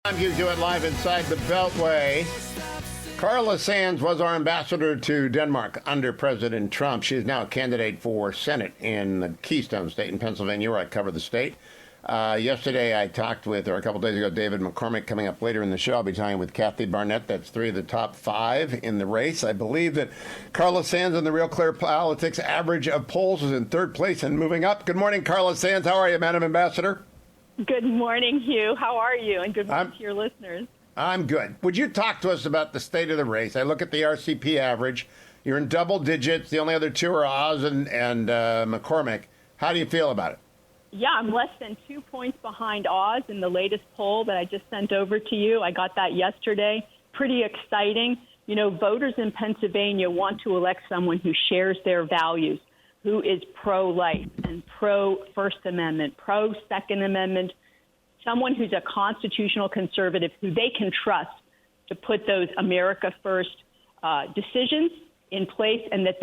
I'm Hugh Hewitt, live inside the Beltway. Carla Sands was our ambassador to Denmark under President Trump. She is now a candidate for Senate in the Keystone State in Pennsylvania, where I cover the state. Yesterday, I talked with, or a couple days ago, David McCormick. Coming up later in the show, I'll be talking with Kathy Barnett. That's three of the top five in the race. I believe that Carla Sands in the Real Clear Politics average of polls is in third place and moving up. Good morning, Carla Sands. How are you, Madam Ambassador? Good morning, Hugh. How are you? And good morning to your listeners. I'm good. Would you talk to us about the state of the race? I look at the RCP average. You're in double digits. The only other two are Oz and McCormick. How do you feel about it? Yeah, I'm less than 2 points behind Oz in the latest poll that I just sent over to you. I got that yesterday. Pretty exciting. You know, voters in Pennsylvania want to elect someone who shares their values, who is pro-life and pro-First Amendment, pro-Second Amendment, someone who's a constitutional conservative who they can trust to put those America First decisions in place, and that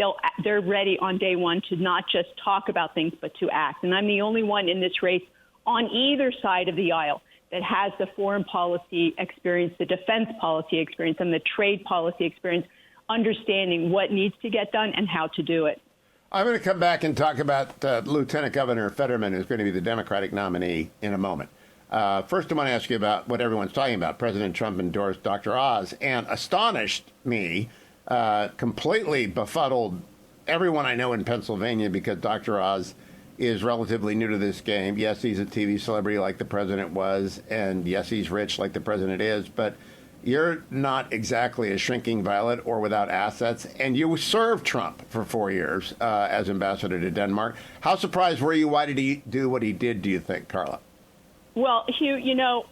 they're ready on day one to not just talk about things but to act. And I'm the only one in this race on either side of the aisle that has the foreign policy experience, the defense policy experience, and the trade policy experience, understanding what needs to get done and how to do it. I'm going to come back and talk about Lieutenant Governor Fetterman, who's going to be the Democratic nominee, in a moment. First, I want to ask you about what everyone's talking about. President Trump endorsed Dr. Oz and astonished me, completely befuddled everyone I know in Pennsylvania, because Dr. Oz is relatively new to this game. Yes, he's a TV celebrity like the president was, and yes, he's rich like the president is, but you're not exactly a shrinking violet or without assets, and you served Trump for 4 years as ambassador to Denmark. How surprised were you? Why did he do what he did, do you think, Carla? Well, Hugh, you know,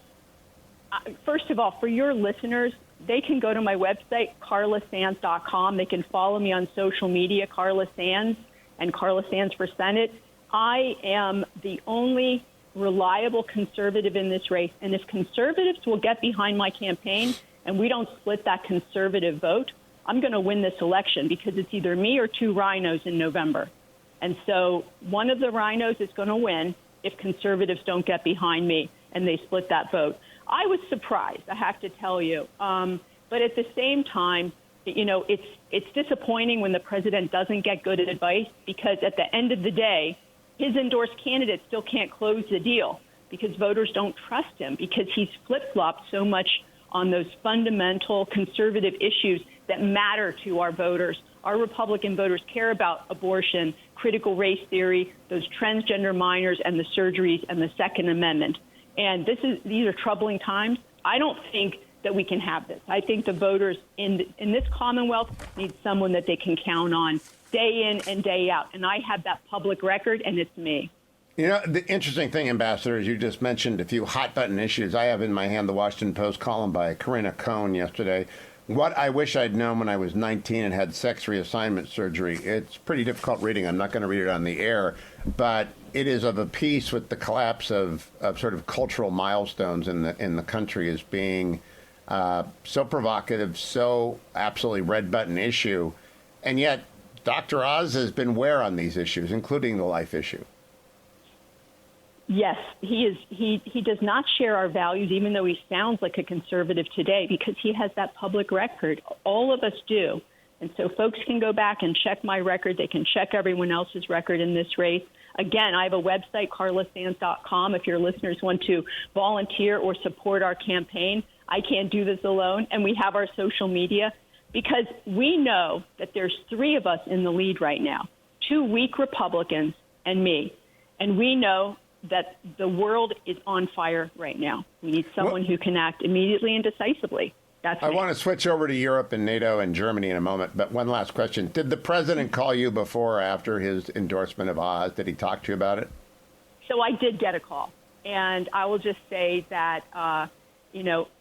first of all, for your listeners, they can go to my website, carlasands.com. They can follow me on social media, Carla Sands and Carla Sands for Senate. I am the only reliable conservative in this race. And if conservatives will get behind my campaign and we don't split that conservative vote, I'm going to win this election, because it's either me or two rhinos in November. And so one of the rhinos is going to win if conservatives don't get behind me and they split that vote. I was surprised, I have to tell you. But at the same time, you know, it's disappointing when the president doesn't get good advice, because at the end of the day, his endorsed candidate still can't close the deal because voters don't trust him, because he's flip-flopped so much on those fundamental conservative issues that matter to our voters. Our Republican voters care about abortion, critical race theory, those transgender minors, and the surgeries, and the Second Amendment. And these are troubling times. I don't think that we can have this. I think the voters in this Commonwealth need someone that they can count on day in and day out. And I have that public record, and it's me. You know, the interesting thing, Ambassador, is you just mentioned a few hot-button issues. I have in my hand the Washington Post column by Corinna Cohn yesterday. What I wish I'd known when I was 19 and had sex reassignment surgery. It's pretty difficult reading. I'm not going to read it on the air, but it is of a piece with the collapse of sort of cultural milestones in the country as being so provocative, so absolutely red-button issue. And yet, Dr. Oz has been where on these issues, including the life issue? Yes, he is. He does not share our values, even though he sounds like a conservative today, because he has that public record. All of us do. And so folks can go back and check my record. They can check everyone else's record in this race. Again, I have a website, carlasands.com. If your listeners want to volunteer or support our campaign, I can't do this alone. And we have our social media, because we know that there's three of us in the lead right now, two weak Republicans and me. And we know that the world is on fire right now. We need someone who can act immediately and decisively. I want to switch over to Europe and NATO and Germany in a moment, but one last question. Did the president call you before or after his endorsement of Oz? Did he talk to you about it? So I did get a call, and I will just say that,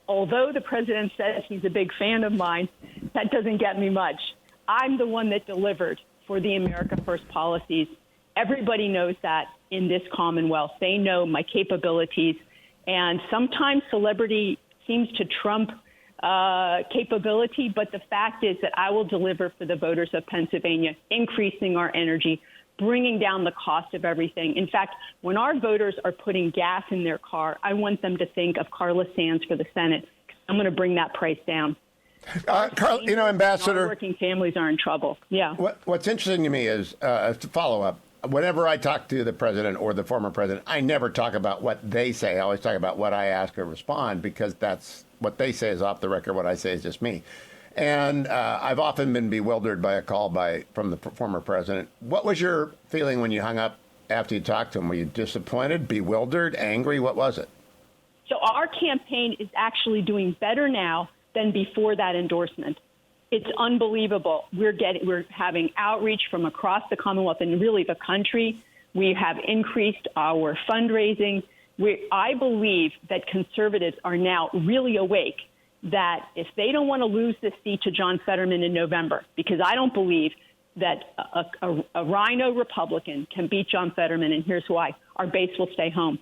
although the president says he's a big fan of mine, that doesn't get me much. I'm the one that delivered for the America First policies. Everybody knows that in this Commonwealth. They know my capabilities, and sometimes celebrity seems to trump capability, but the fact is that I will deliver for the voters of Pennsylvania, increasing our energy, bringing down the cost of everything. In fact, when our voters are putting gas in their car, I want them to think of Carla Sands for the Senate. I'm going to bring that price down. Carla, Ambassador, working families are in trouble. Yeah. What's interesting to me is, to follow up, whenever I talk to the president or the former president, I never talk about what they say. I always talk about what I ask or respond, because that's what they say is off the record. What I say is just me. And I've often been bewildered by a call from the former president. What was your feeling when you hung up after you talked to him? Were you disappointed, bewildered, angry? What was it? So our campaign is actually doing better now than before that endorsement. It's unbelievable. We're having outreach from across the Commonwealth and really the country. We have increased our fundraising. I believe that conservatives are now really awake that if they don't want to lose this seat to John Fetterman in November, because I don't believe that a rhino Republican can beat John Fetterman, and here's why. Our base will stay home.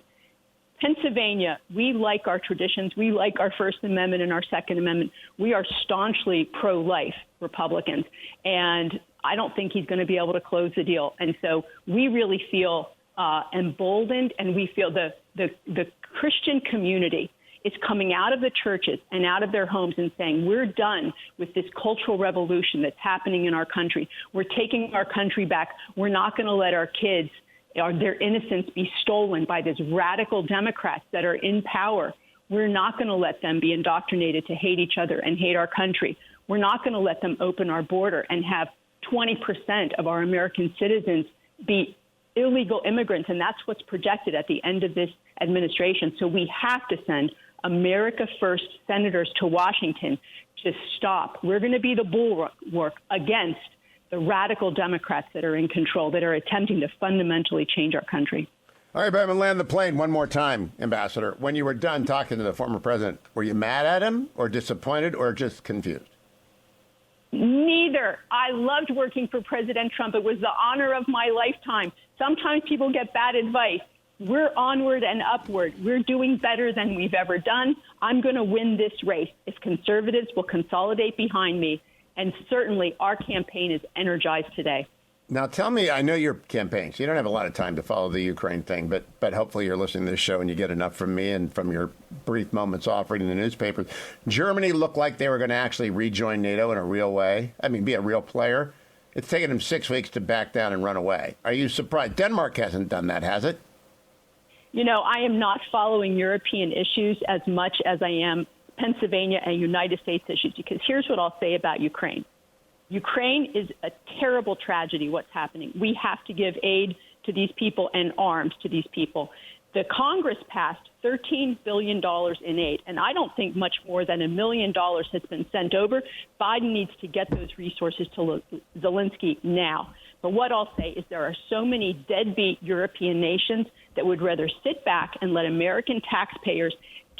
Pennsylvania, we like our traditions. We like our First Amendment and our Second Amendment. We are staunchly pro-life Republicans, and I don't think he's going to be able to close the deal. And so we really feel emboldened, and we feel the Christian community is coming out of the churches and out of their homes and saying, we're done with this cultural revolution that's happening in our country. We're taking our country back. We're not going to let our kids or their innocence be stolen by these radical Democrats that are in power. We're not going to let them be indoctrinated to hate each other and hate our country. We're not going to let them open our border and have 20% of our American citizens be illegal immigrants, and that's what's projected at the end of this administration. So we have to send America First senators to Washington to stop. We're going to be the bulwark against the radical Democrats that are in control, that are attempting to fundamentally change our country. All right, but I'm going to land the plane one more time, Ambassador. When you were done talking to the former president, were you mad at him or disappointed or just confused? Neither. I loved working for President Trump. It was the honor of my lifetime. Sometimes people get bad advice. We're onward and upward. We're doing better than we've ever done. I'm going to win this race if conservatives will consolidate behind me. And certainly our campaign is energized today. Now, tell me, I know your campaign, so you don't have a lot of time to follow the Ukraine thing, but hopefully you're listening to this show and you get enough from me and from your brief moments off reading the newspapers. Germany looked like they were going to actually rejoin NATO in a real way. I mean, be a real player. It's taken them 6 weeks to back down and run away. Are you surprised? Denmark hasn't done that, has it? You know, I am not following European issues as much as I am Pennsylvania and United States issues, because here's what I'll say about Ukraine. Ukraine is a terrible tragedy, what's happening. We have to give aid to these people and arms to these people. The Congress passed $13 billion in aid, and I don't think much more than $1 million has been sent over. Biden needs to get those resources to Zelensky now. But what I'll say is there are so many deadbeat European nations that would rather sit back and let American taxpayers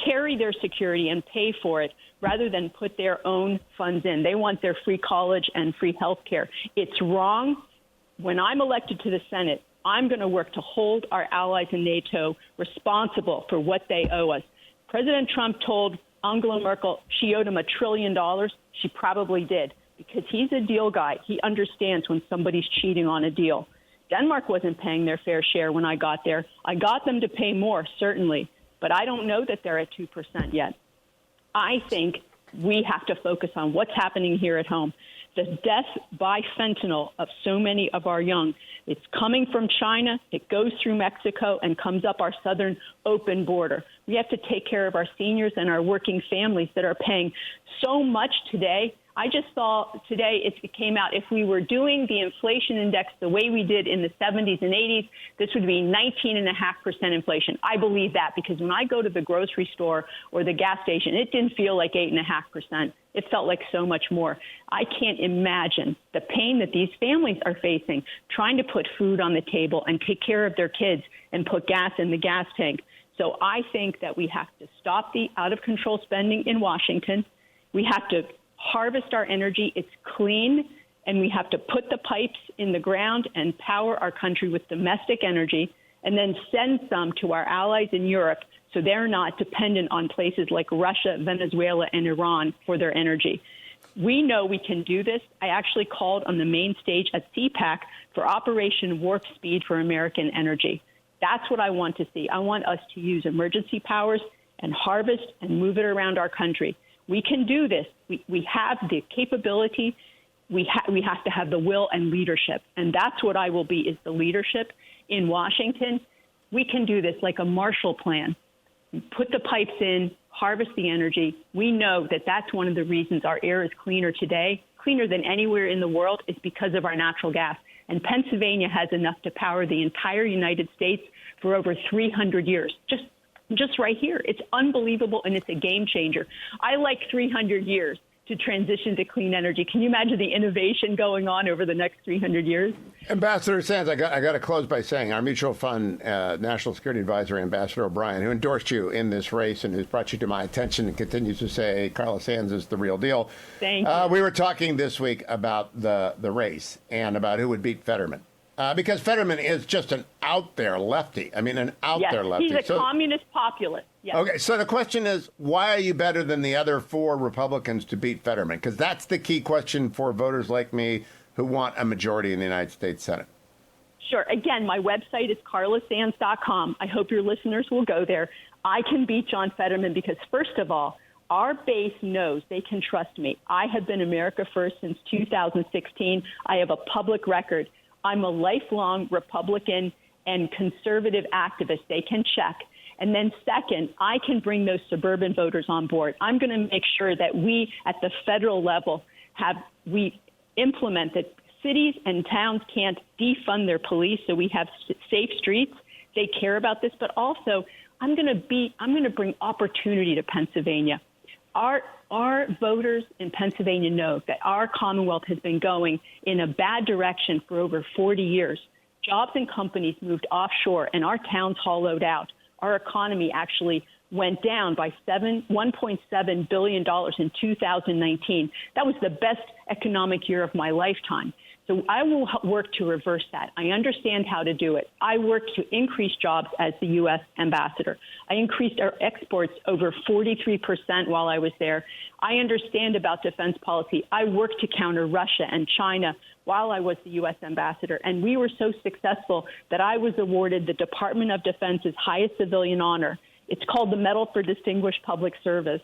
carry their security and pay for it rather than put their own funds in. They want their free college and free health care. It's wrong. When I'm elected to the Senate, I'm going to work to hold our allies in NATO responsible for what they owe us. President Trump told Angela Merkel she owed him $1 trillion. She probably did, because he's a deal guy. He understands when somebody's cheating on a deal. Denmark wasn't paying their fair share when I got there. I got them to pay more, certainly, but I don't know that they're at 2% yet. I think we have to focus on what's happening here at home. The death by fentanyl of so many of our young, it's coming from China, it goes through Mexico, and comes up our southern open border. We have to take care of our seniors and our working families that are paying so much today. I just saw today it came out, if we were doing the inflation index the way we did in the 70s and 80s, this would be 19.5% inflation. I believe that, because when I go to the grocery store or the gas station, it didn't feel like 8.5%. It felt like so much more. I can't imagine the pain that these families are facing, trying to put food on the table and take care of their kids and put gas in the gas tank. So I think that we have to stop the out-of-control spending in Washington. We have to harvest our energy. It's clean, and we have to put the pipes in the ground and power our country with domestic energy, and then send some to our allies in Europe so they're not dependent on places like Russia, Venezuela, and Iran for their energy. We know we can do this. I actually called on the main stage at CPAC for Operation Warp Speed for American Energy. That's what I want to see. I want us to use emergency powers and harvest and move it around our country. We can do this. We have the capability. We have to have the will and leadership. And that's what I will be, is the leadership in Washington. We can do this like a Marshall Plan. Put the pipes in, harvest the energy. We know that that's one of the reasons our air is cleaner today, cleaner than anywhere in the world, is because of our natural gas. And Pennsylvania has enough to power the entire United States for over 300 years. Just right here. It's unbelievable, and it's a game changer. I like 300 years to transition to clean energy. Can you imagine the innovation going on over the next 300 years? Ambassador Sands, I got to close by saying our mutual fund National Security Advisor, Ambassador O'Brien, who endorsed you in this race and who's brought you to my attention and continues to say Carla Sands is the real deal. Thank you. We were talking this week about the race and about who would beat Fetterman. Because Fetterman is just an out there lefty. I mean, an out there lefty. He's a communist populist. Yes. Okay, so the question is, why are you better than the other four Republicans to beat Fetterman? Because that's the key question for voters like me who want a majority in the United States Senate. Sure. Again, my website is carlasands.com. I hope your listeners will go there. I can beat John Fetterman because, first of all, our base knows they can trust me. I have been America First since 2016. I have a public record. I'm a lifelong Republican and conservative activist. They can check. And then second, I can bring those suburban voters on board. I'm going to make sure that we at the federal level we implement that cities and towns can't defund their police, so we have safe streets. They care about this, but also I'm going to bring opportunity to Pennsylvania. Our voters in Pennsylvania know that our Commonwealth has been going in a bad direction for over 40 years. Jobs and companies moved offshore, and our towns hollowed out. Our economy actually went down by $1.7 billion in 2019. That was the best economic year of my lifetime. So I will work to reverse that. I understand how to do it. I work to increase jobs as the U.S. ambassador. I increased our exports over 43% while I was there. I understand about defense policy. I worked to counter Russia and China while I was the U.S. ambassador. And we were so successful that I was awarded the Department of Defense's highest civilian honor. It's called the Medal for Distinguished Public Service.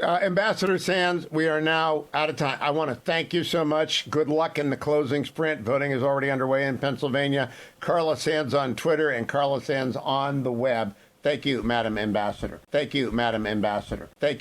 Ambassador Sands, we are now out of time. I want to thank you so much. Good luck in the closing sprint. Voting is already underway in Pennsylvania. Carla Sands on Twitter and Carla Sands on the web. Thank you, Madam Ambassador. Thank you, Madam Ambassador. Thank you.